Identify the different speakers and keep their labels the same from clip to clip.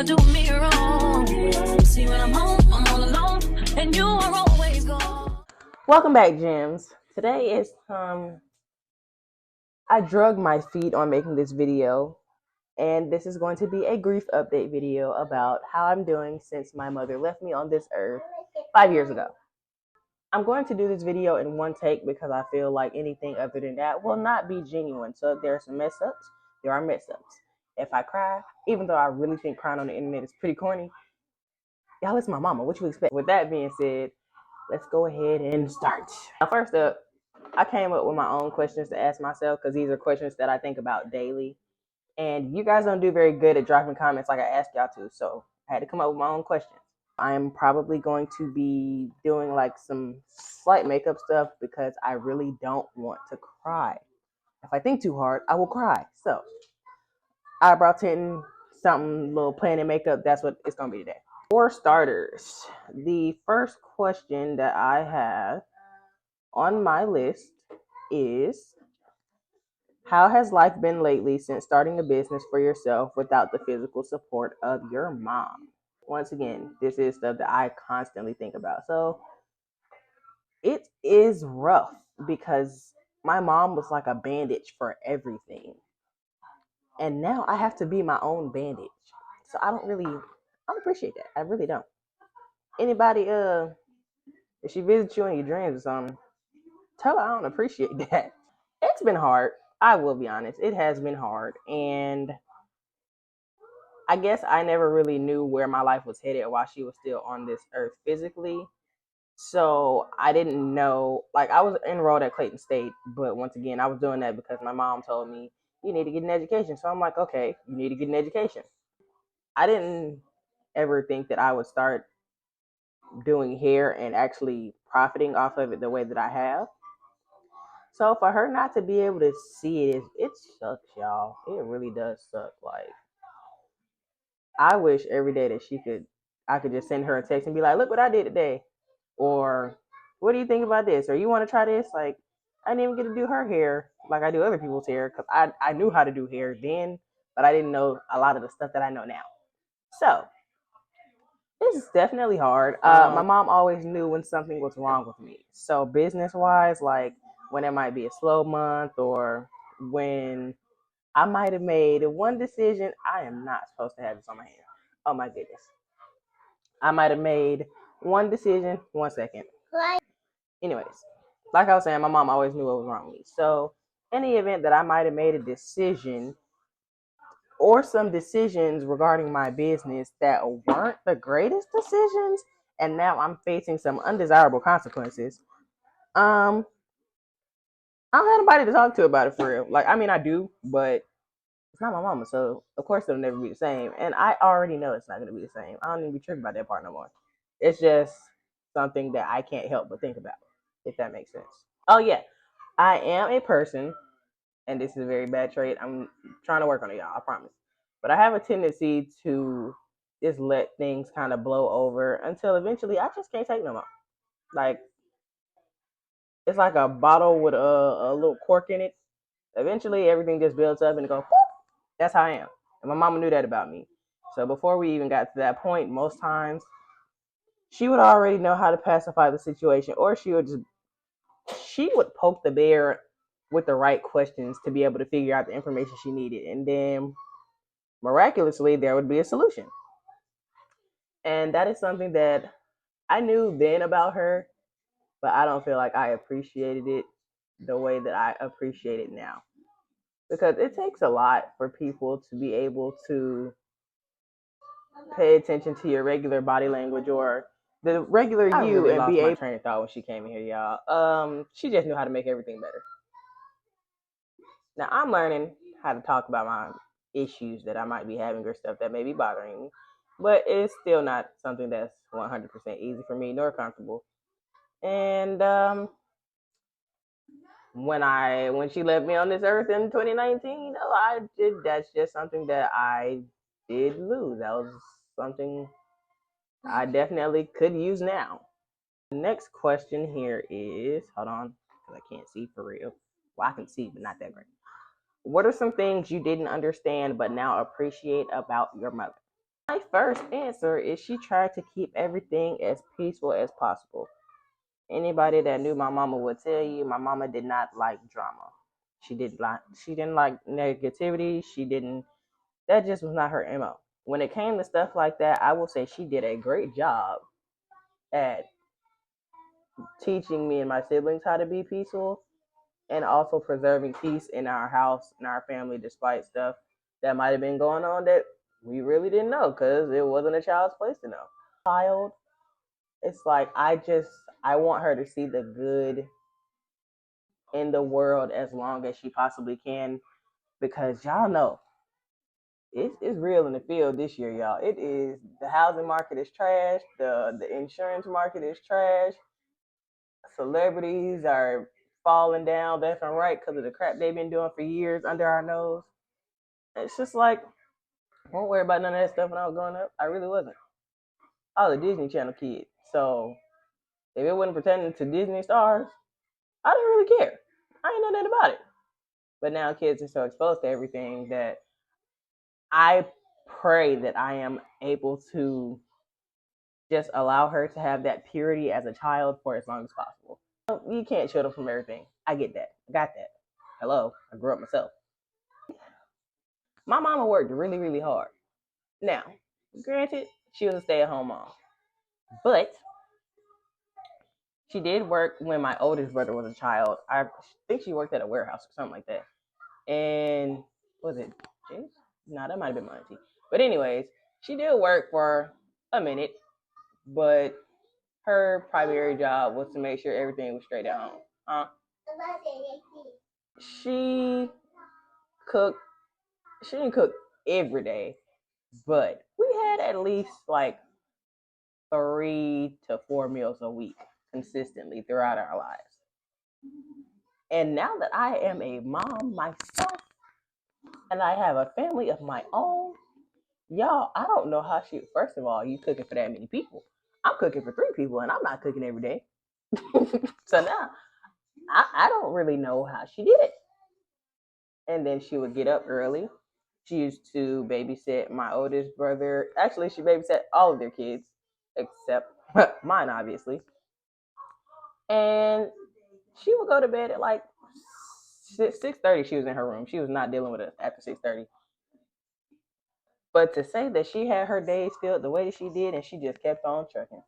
Speaker 1: never do me wrong. See, when I'm home, I'm all alone, and you are always gone.
Speaker 2: Welcome back, Gems. Today is I drug my feet on making this video, and this is going to be a grief update video about how I'm doing since my mother left me on this earth 5 years ago. I'm going to do this video in one take because I feel like anything other than that will not be genuine. So if there are some mess ups, there are mess ups. If I cry, even though I really think crying on the internet is pretty corny, y'all, it's my mama. What you expect? With that being said, let's go ahead and start. Now, first up, I came up with my own questions to ask myself because these are questions that I think about daily. And you guys don't do very good at dropping comments like I asked y'all to. So I had to come up with my own questions. I am probably going to be doing like some slight makeup stuff because I really don't want to cry. If I think too hard, I will cry. So eyebrow tinting, something, little planning makeup, that's what it's going to be today. For starters, the first question that I have on my list is, how has life been lately since starting a business for yourself without the physical support of your mom? Once again, this is stuff that I constantly think about. So it is rough because my mom was like a bandage for everything. And now I have to be my own bandage. So I don't appreciate that. I really don't. Anybody, if she visits you in your dreams or something, tell her I don't appreciate that. It's been hard. I will be honest. It has been hard. And I guess I never really knew where my life was headed while she was still on this earth physically. So I didn't know, like, I was enrolled at Clayton State, but once again, I was doing that because my mom told me, you need to get an education. So I'm like, okay, you need to get an education. I didn't ever think that I would start doing hair and actually profiting off of it the way that I have. So for her not to be able to see it sucks, y'all. It really does suck. Like, I wish every day that I could just send her a text and be like, look what I did today. Or what do you think about this? Or you want to try this? Like, I didn't even get to do her hair like I do other people's hair because I knew how to do hair then, but I didn't know a lot of the stuff that I know now. So it's definitely hard. My mom always knew when something was wrong with me. So business wise, like when it might be a slow month or when I might have made one decision. I am not supposed to have this on my hand. Oh my goodness. I might have made one decision. 1 second. Anyways, like I was saying, my mom always knew what was wrong with me. So in the event that I might have made a decision or some decisions regarding my business that weren't the greatest decisions, and now I'm facing some undesirable consequences, I don't have nobody to talk to about it for real. Like, I mean, I do, but it's not my mama, so of course it'll never be the same. And I already know it's not gonna be the same. I don't even be tripping about that part no more. It's just something that I can't help but think about, if that makes sense. Oh yeah, I am a person, and this is a very bad trait. I'm trying to work on it, y'all. I promise. But I have a tendency to just let things kind of blow over until eventually I just can't take no more. Like, it's like a bottle with a little cork in it. Eventually, everything just builds up and it goes. Poof. That's how I am. And my mama knew that about me. So before we even got to that point, most times she would already know how to pacify the situation, or she would poke the bear with the right questions to be able to figure out the information she needed, and then miraculously there would be a solution. And that is something that I knew then about her, but I don't feel like I appreciated it the way that I appreciate it now, because it takes a lot for people to be able to pay attention to your regular body language or the regular you really and be able. Train of thought when she came in here, y'all. She just knew how to make everything better. Now I'm learning how to talk about my issues that I might be having or stuff that may be bothering me, but it's still not something that's 100% easy for me nor comfortable. And when she left me on this earth in 2019, that's just something that I did lose. That was something I definitely could use now. The next question here is, hold on, because I can't see for real. Well, I can see, but not that great. What are some things you didn't understand but now appreciate about your mother? My first answer is she tried to keep everything as peaceful as possible. Anybody that knew my mama would tell you my mama did not like drama. She didn't like negativity. She didn't That just was not her MO. When it came to stuff like that, I will say she did a great job at teaching me and my siblings how to be peaceful and also preserving peace in our house and our family despite stuff that might have been going on that we really didn't know because it wasn't a child's place to know. Child, it's like I want her to see the good in the world as long as she possibly can because y'all know it's real in the field this year, y'all. It is the housing market is trash, the insurance market is trash. Celebrities are falling down left and right because of the crap they've been doing for years under our nose. It's just like I won't worry about none of that stuff when I was growing up. I really wasn't. I was a Disney Channel kid, so if it wasn't pretending to Disney stars, I didn't really care. I ain't know nothing about it. But now kids are so exposed to everything that I pray that I am able to just allow her to have that purity as a child for as long as possible. You can't shield them from everything. I get that. I got that. Hello, I grew up myself. My mama worked really, really hard. Now, granted, she was a stay-at-home mom, but she did work when my oldest brother was a child. I think she worked at a warehouse or something like that. And was it James? No, that might have been my auntie. But anyways, she did work for a minute, but her primary job was to make sure everything was straight at home. She cooked. She didn't cook every day, but we had at least like 3 to 4 meals a week consistently throughout our lives. And now that I am a mom myself and I have a family of my own, y'all, I don't know how she. First of all, you cooking for that many people. I'm cooking for 3 people, and I'm not cooking every day. So now I don't really know how she did it. And then she would get up early. She used to babysit my oldest brother. Actually, she babysat all of their kids except mine, obviously. And she would go to bed at like 6:30. She was in her room. She was not dealing with us after 6:30. But to say that she had her days filled the way that she did, and she just kept on trucking,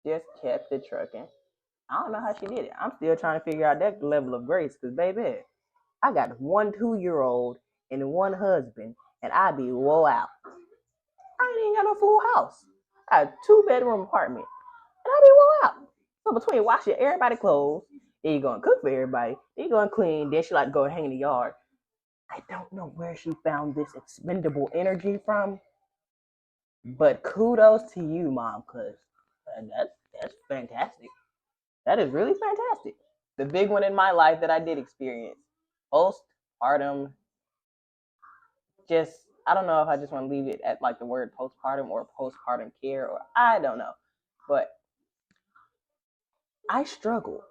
Speaker 2: just kept it trucking. I don't know how she did it. I'm still trying to figure out that level of grace, because baby, I got one 2-year-old and one husband, and I be woe out. I ain't even got no full house. I had a 2-bedroom apartment, and I be woe out. So between washing everybody's clothes, then you gonna cook for everybody, then you gonna clean, then she like to go hang in the yard. I don't know where she found this expendable energy from, but kudos to you, mom, because that's fantastic. That is really fantastic. The big one in my life that I did experience, postpartum. Just I don't know if I just want to leave it at like the word postpartum or postpartum care, or I don't know, but I struggled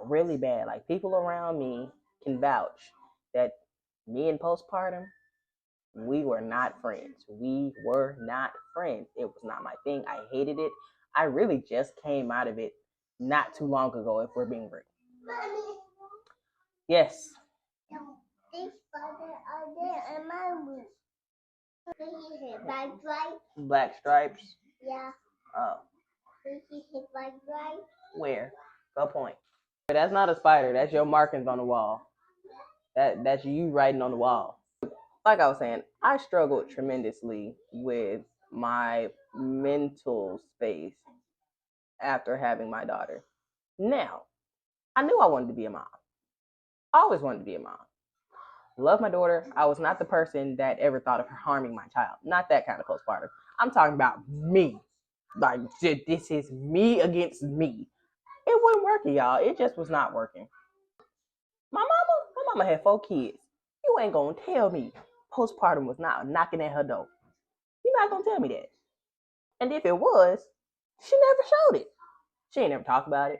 Speaker 2: really bad. Like people around me can vouch that me and postpartum, we were not friends. We were not friends. It was not my thing. I hated it. I really just came out of it not too long ago, if we're being real. Yes. Black stripes? Yeah. Oh. Where? Go point. But that's not a spider. That's your markings on the wall. That's you writing on the wall. Like I was saying, I struggled tremendously with my mental space after having my daughter. Now, I knew I wanted to be a mom. I always wanted to be a mom. Love my daughter. I was not the person that ever thought of her harming my child. Not that kind of postpartum. I'm talking about me. Like, this is me against me. It wasn't working, y'all. It just was not working. My mama had 4 kids. You ain't gonna tell me postpartum was not knocking at her door. You're not gonna tell me that. And if it was, she never showed it. She ain't never talked about it.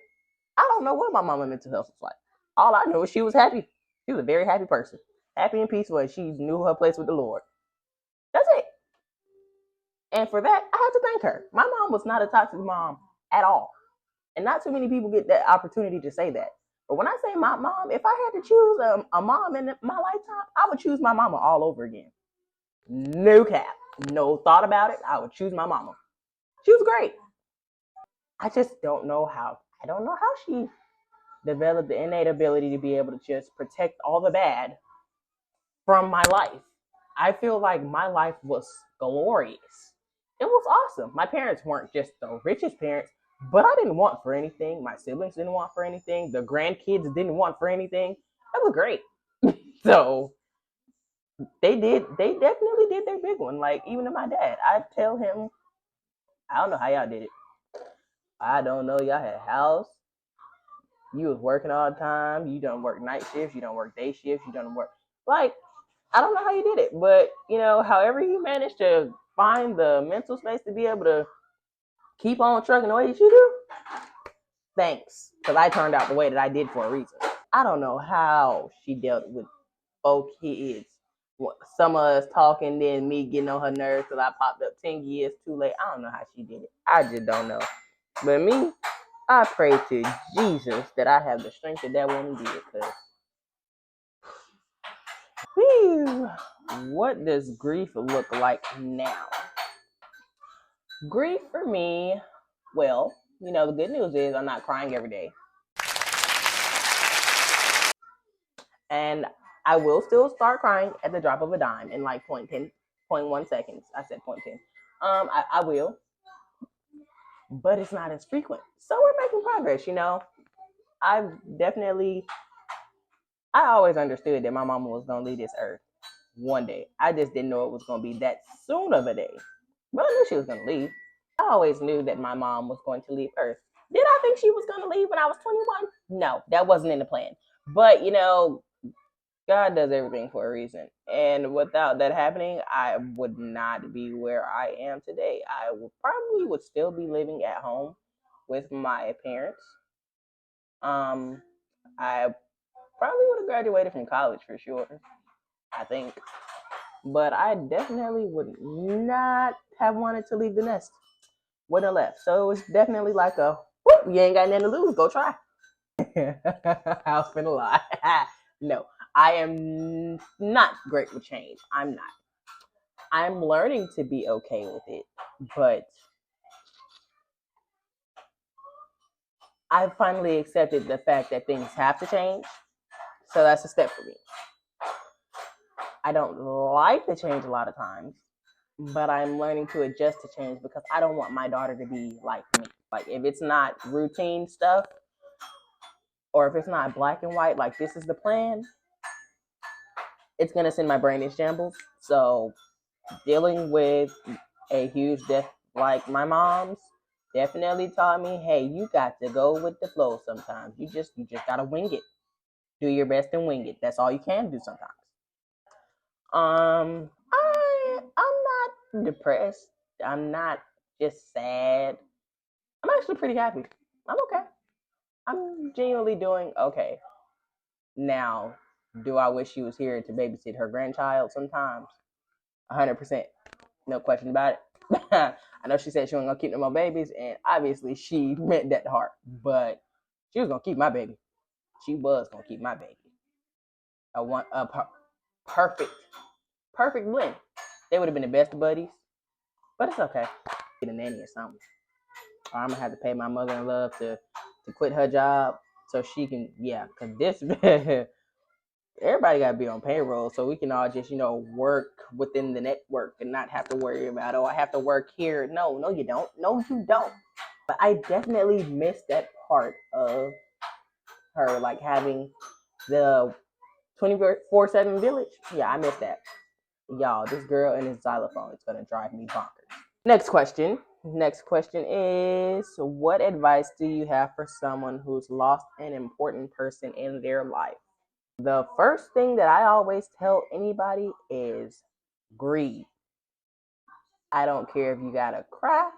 Speaker 2: I don't know what my mama mental health was like. All I know is she was happy. She was a very happy person. Happy and peaceful, and she knew her place with the Lord. That's it. And for that, I have to thank her. My mom was not a toxic mom at all. And not too many people get that opportunity to say that. But when I say my mom, if I had to choose a mom in my lifetime, I would choose my mama all over again. No cap. No thought about it. I would choose my mama. She was great. I just don't know how. I don't know how she developed the innate ability to be able to just protect all the bad from my life. I feel like my life was glorious. It was awesome. My parents weren't just the richest parents, but I didn't want for anything. My siblings didn't want for anything. The grandkids didn't want for anything. That was great. So they definitely did their big one. Like even to my dad, I tell him, I don't know how y'all did it. I don't know. Y'all had a house. You was working all the time. You don't work night shifts. You don't work day shifts. You don't work like I don't know how you did it, but however you managed to find the mental space to be able to keep on trucking the way that you do, thanks. Because I turned out the way that I did for a reason. I don't know how she dealt with 4 kids. Some of us talking, then me getting on her nerves because I popped up 10 years too late. I don't know how she did it. I just don't know. But me, I pray to Jesus that I have the strength that woman did. Because, whew, what does grief look like now? Grief for me, well, the good news is I'm not crying every day. And I will still start crying at the drop of a dime in like 0.1 seconds. I said 0.10. I will, but it's not as frequent. So we're making progress, I always understood that my mama was going to leave this earth one day. I just didn't know it was going to be that soon of a day. But I knew she was going to leave. I always knew that my mom was going to leave Earth. Did I think she was going to leave when I was 21? No, that wasn't in the plan. But, God does everything for a reason. And without that happening, I would not be where I am today. I would still be living at home with my parents. I probably would have graduated from college for sure, I think. But I definitely would not have wanted to leave the nest. Wouldn't have left. So it was definitely like a, whoop, you ain't got nothing to lose, go try. I'll spend a lot. No, I am not great with change. I'm not. I'm learning to be okay with it, but I finally accepted the fact that things have to change. So that's a step for me. I don't like the change a lot of times, but I'm learning to adjust to change because I don't want my daughter to be like me. Like if it's not routine stuff, or if it's not black and white, like this is the plan, it's gonna send my brain in shambles. So dealing with a huge death like my mom's definitely taught me, hey, you got to go with the flow sometimes. You just gotta wing it. Do your best and wing it. That's all you can do sometimes. I'm not depressed. I'm not just sad. I'm actually pretty happy. I'm okay. I'm genuinely doing okay. Now, do I wish she was here to babysit her grandchild sometimes? 100%. No question about it. I know she said she wasn't going to keep no more babies, and obviously she meant that to heart, but she was going to keep my baby. She was going to keep my baby. A perfect blend. They would have been the best of buddies, but it's okay. Get a nanny or something. Or I'm going to have to pay my mother-in-law to quit her job so she can, because this, everybody got to be on payroll so we can all just, work within the network and not have to worry about, I have to work here. No, you don't. No, you don't. But I definitely miss that part of her, like having the 24/7 village. Yeah, I miss that. Y'all, this girl and his xylophone is going to drive me bonkers. Next question is, what advice do you have for someone who's lost an important person in their life? The first thing that I always tell anybody is grieve. I don't care if you gotta cry.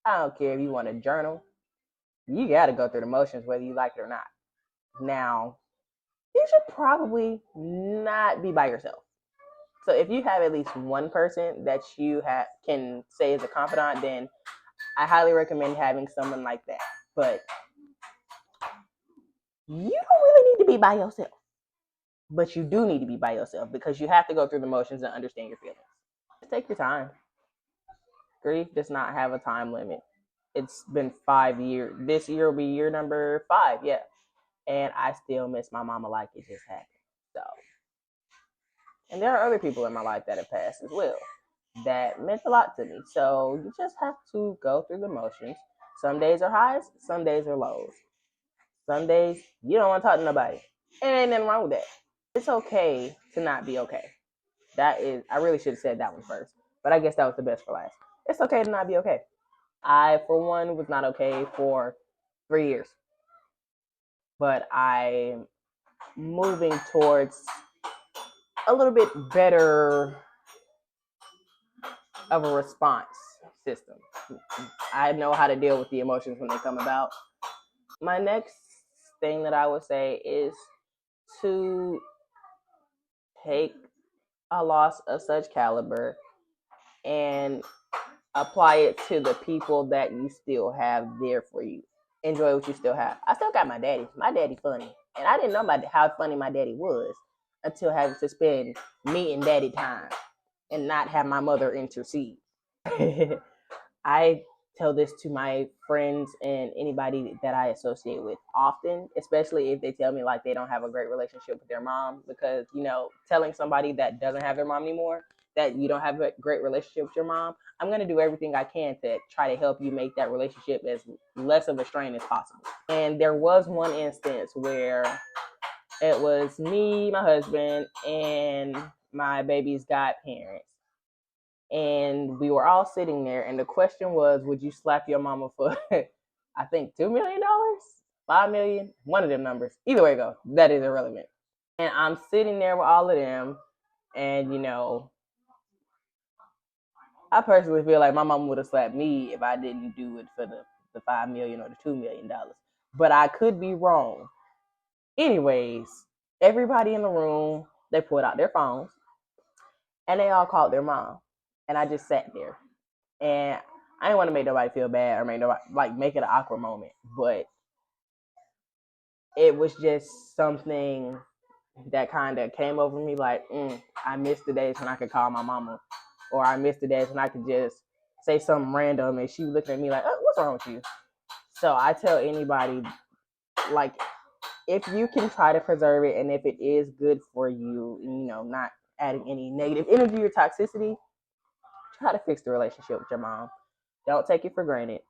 Speaker 2: I don't care if you want to journal. You gotta go through the motions whether you like it or not. Now, you should probably not be by yourself. So if you have at least one person that you can say is a confidant, then I highly recommend having someone like that. But you don't really need to be by yourself. But you do need to be by yourself because you have to go through the motions and understand your feelings. Just take your time. Grief does not have a time limit. It's been 5 years. This year will be year number 5, yeah. And I still miss my mama like it just happened. So, and there are other people in my life that have passed as well that meant a lot to me. So you just have to go through the motions. Some days are highs, some days are lows. Some days you don't want to talk to nobody. And ain't nothing wrong with that. It's okay to not be okay. I really should have said that one first, but I guess that was the best for last. It's okay to not be okay. I, for one, was not okay for 3 years, but I'm moving towards a little bit better of a response system. I know how to deal with the emotions when they come about. My next thing that I would say is to take a loss of such caliber and apply it to the people that you still have there for you. Enjoy what you still have. I still got my daddy. My daddy funny. And I didn't know about how funny my daddy was until having to spend me and daddy time and not have my mother intercede. I tell this to my friends and anybody that I associate with often, especially if they tell me like they don't have a great relationship with their mom, because, you know, telling somebody that doesn't have their mom anymore that you don't have a great relationship with your mom, I'm going to do everything I can to try to help you make that relationship as less of a strain as possible. And there was one instance where it was me, my husband, and my baby's godparents. And we were all sitting there, and the question was, would you slap your mama for, I think, $2 million, $5 million, one of them numbers. Either way it goes, that is irrelevant. And I'm sitting there with all of them, and, you know, I personally feel like my mama would have slapped me if I didn't do it for the $5 million or the $2 million. But I could be wrong. Anyways, everybody in the room, they pulled out their phones, and they all called their mom. And I just sat there. And I didn't want to make nobody feel bad or make it an awkward moment. But it was just something that kind of came over me like, I miss the days when I could call my mama. Or I miss the days when I could just say something random and she looking at me like, oh, what's wrong with you? So I tell anybody, like, if you can try to preserve it and if it is good for you, you know, not adding any negative energy or toxicity, try to fix the relationship with your mom. Don't take it for granted.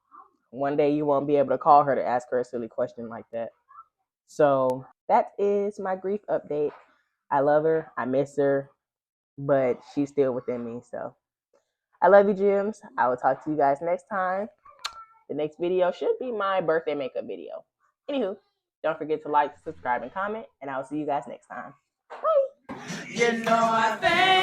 Speaker 2: One day you won't be able to call her to ask her a silly question like that. So that is my grief update. I love her. I miss her. But she's still within me. So I love you, Gems. I will talk to you guys next time. The next video should be my birthday makeup video. Anywho, don't forget to like, subscribe, and comment. And I will see you guys next time. Bye. You know I think